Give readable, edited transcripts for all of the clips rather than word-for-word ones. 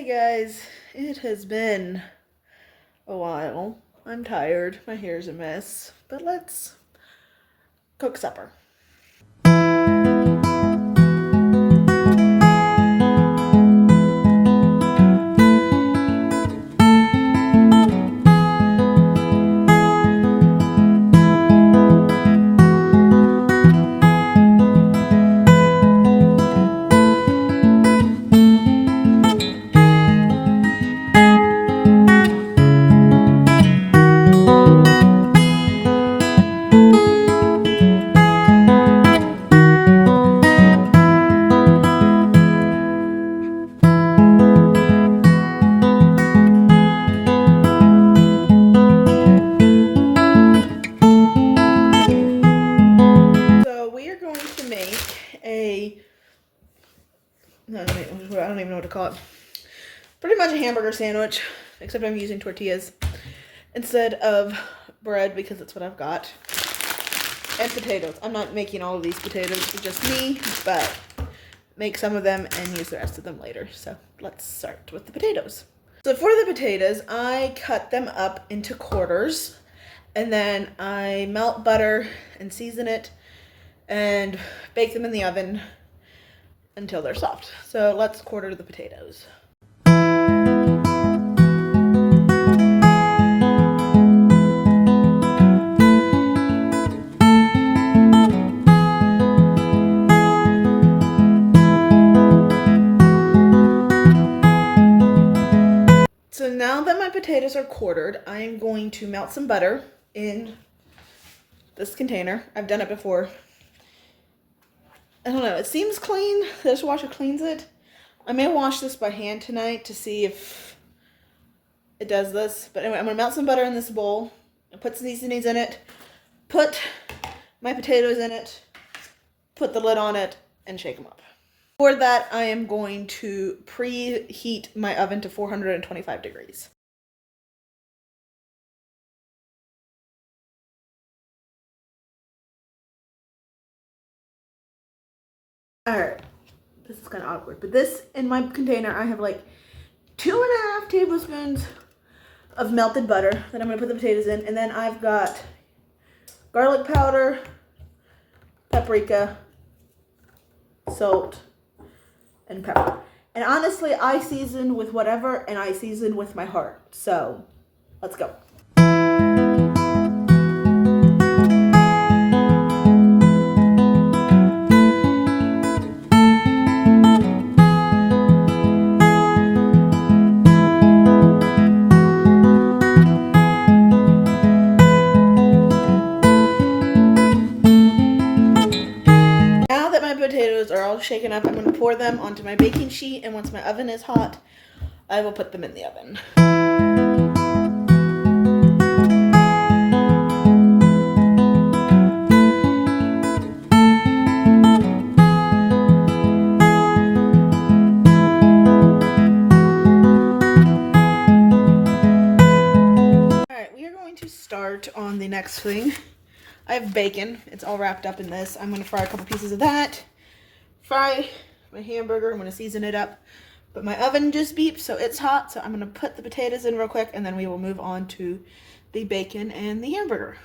Guys, it has been a while. I'm tired. My hair's a mess. But let's cook supper. I don't even know what to call it. Pretty much a hamburger sandwich, except I'm using tortillas instead of bread because that's what I've got. And potatoes. I'm not making all of these potatoes for just me, but make some of them and use the rest of them later. So let's start with the potatoes. So for the potatoes, I cut them up into quarters, and then I melt butter and season it and bake them in the oven until they're soft. So let's quarter the potatoes. So now that my potatoes are quartered, I am going to melt some butter in this container. I've done it before. I don't know, it seems clean. The dishwasher cleans it. I may wash this by hand tonight to see if it does this. But anyway, I'm going to melt some butter in this bowl and put some seasonings in it. Put my potatoes in it. Put the lid on it and shake them up. For that, I am going to preheat my oven to 425 degrees. Alright, this is kind of awkward, but this, in my container, I have like 2.5 tablespoons of melted butter that I'm going to put the potatoes in, and then I've got garlic powder, paprika, salt, and pepper. And honestly, I season with whatever, and I season with my heart. So, let's go. Potatoes are all shaken up. I'm going to pour them onto my baking sheet, and once my oven is hot, I will put them in the oven. Alright, we are going to start on the next thing. I have bacon. It's all wrapped up in this. I'm going to fry a couple pieces of that. Fry my hamburger. I'm going to season it up. But my oven just beeped, so it's hot. So I'm going to put the potatoes in real quick, and then we will move on to the bacon and the hamburger.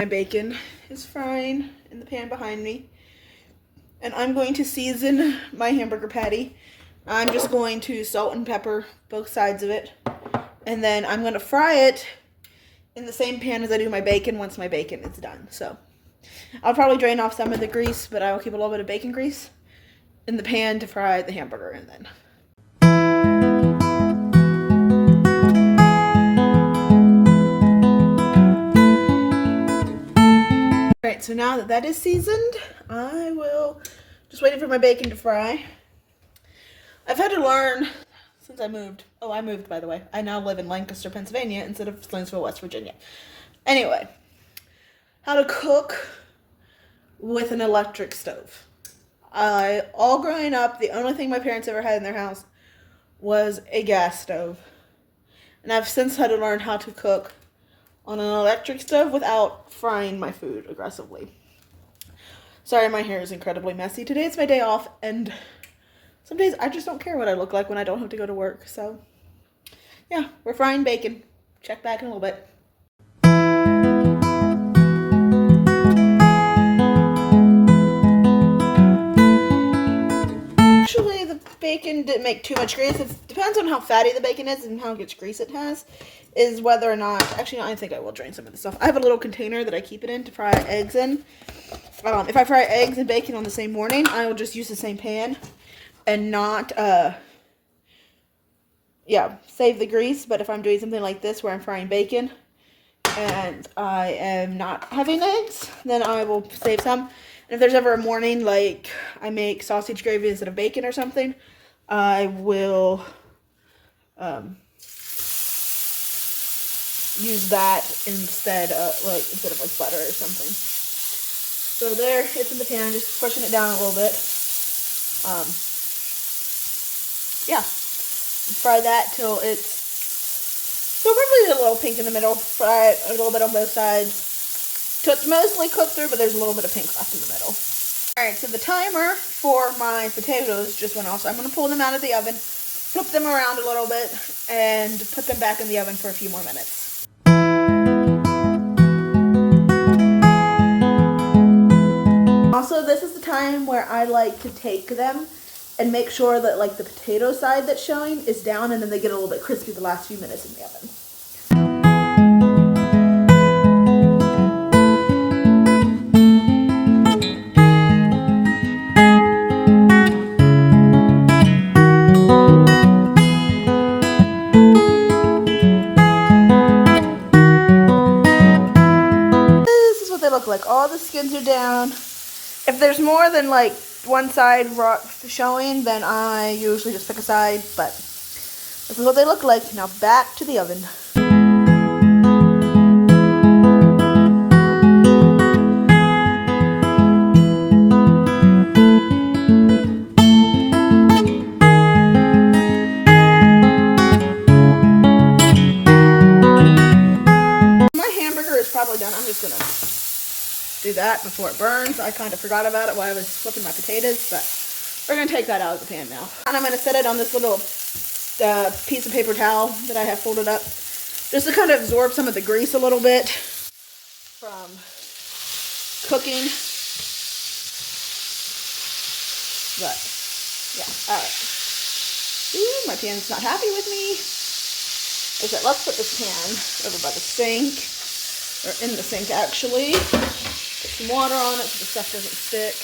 Bacon is frying in the pan behind me, and I'm going to season my hamburger patty. I'm just going to salt and pepper both sides of it, and then I'm going to fry it in the same pan as I do my bacon once my bacon is done. So I'll probably drain off some of the grease, but I will keep a little bit of bacon grease in the pan to fry the hamburger in then. Alright, so now that that is seasoned, I will Just waiting for my bacon to fry. I've had to learn since I moved. Oh, I moved, by the way. I now live in Lancaster, Pennsylvania instead of Slingsville, West Virginia. Anyway, how to cook with an electric stove. All growing up, the only thing my parents ever had in their house was a gas stove. And I've since had to learn how to cook on an electric stove without frying my food aggressively. Sorry, my hair is incredibly messy. Today it's my day off, and some days I just don't care what I look like when I don't have to go to work. So, yeah, we're frying bacon. Check back in a little bit. Actually, the bacon didn't make too much grease. It depends on how fatty the bacon is and how much grease it has, is whether or not... Actually, no, I think I will drain some of this stuff. I have a little container that I keep it in to fry eggs in. If I fry eggs and bacon on the same morning, I will just use the same pan and not, save the grease. But if I'm doing something like this where I'm frying bacon and I am not having eggs, then I will save some. And if there's ever a morning, like I make sausage gravy instead of bacon or something, I will use that instead of butter or something. So there, it's in the pan, just pushing it down a little bit. Fry that till it's probably a little pink in the middle. Fry it a little bit on both sides. So it's mostly cooked through, but there's a little bit of pink left in the middle. Alright, so the timer for my potatoes just went off, so I'm going to pull them out of the oven, flip them around a little bit, and put them back in the oven for a few more minutes. Also, this is the time where I like to take them and make sure that like the potato side that's showing is down, and then they get a little bit crispy the last few minutes in the oven. Like all the skins are down. If there's more than like one side raw showing, then I usually just pick a side, but this is what they look like. Now back to the oven. My hamburger is probably done. I'm just gonna do that before it burns. I kind of forgot about it while I was flipping my potatoes, but we're going to take that out of the pan now. And I'm going to set it on this little piece of paper towel that I have folded up, just to kind of absorb some of the grease a little bit from cooking. But, yeah, alright. Ooh, my pan's not happy with me. I said, let's put this pan over by the sink, or in the sink actually. Put some water on it so the stuff doesn't stick.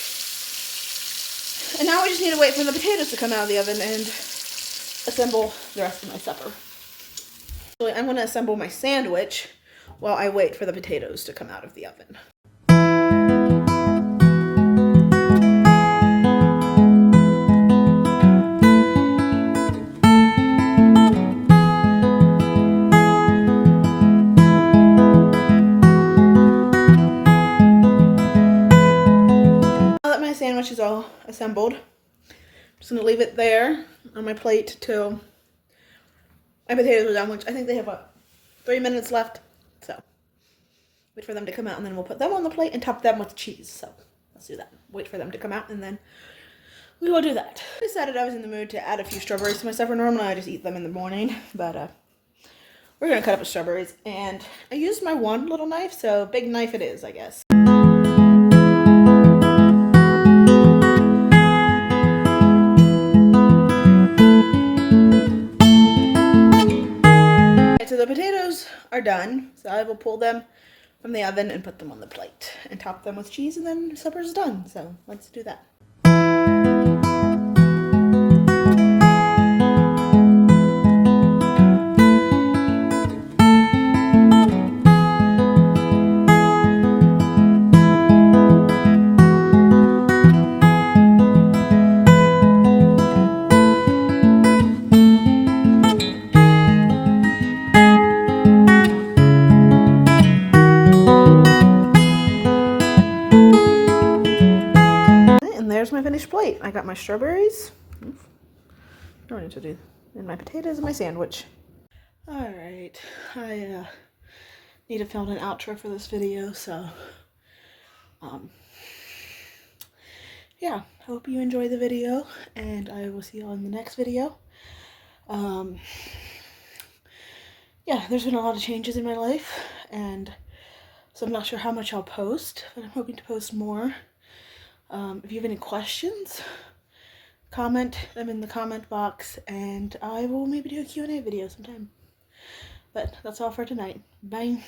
And now we just need to wait for the potatoes to come out of the oven and assemble the rest of my supper. Actually, I'm going to assemble my sandwich while I wait for the potatoes to come out of the oven. Sandwich is all assembled. I'm just going to leave it there on my plate till my potatoes are done, which I think they have about 3 minutes left. So wait for them to come out, and then we'll put them on the plate and top them with cheese. So let's do that. Wait for them to come out, and then we will do that. I decided I was in the mood to add a few strawberries to my supper. Normally I just eat them in the morning, but we're going to cut up the strawberries. And I used my one little knife, so big knife it is, I guess. So the potatoes are done, so I will pull them from the oven and put them on the plate and top them with cheese, and then supper's done. So let's do that. my finished plate. I got my strawberries. Don't need to do. And my potatoes and my sandwich. Alright. I need to film an outro for this video, so yeah, hope you enjoy the video, and I will see you on the next video. Yeah, there's been a lot of changes in my life, and so I'm not sure how much I'll post, but I'm hoping to post more. If you have any questions, comment them in the comment box, and I will maybe do a Q&A video sometime. But that's all for tonight. Bye.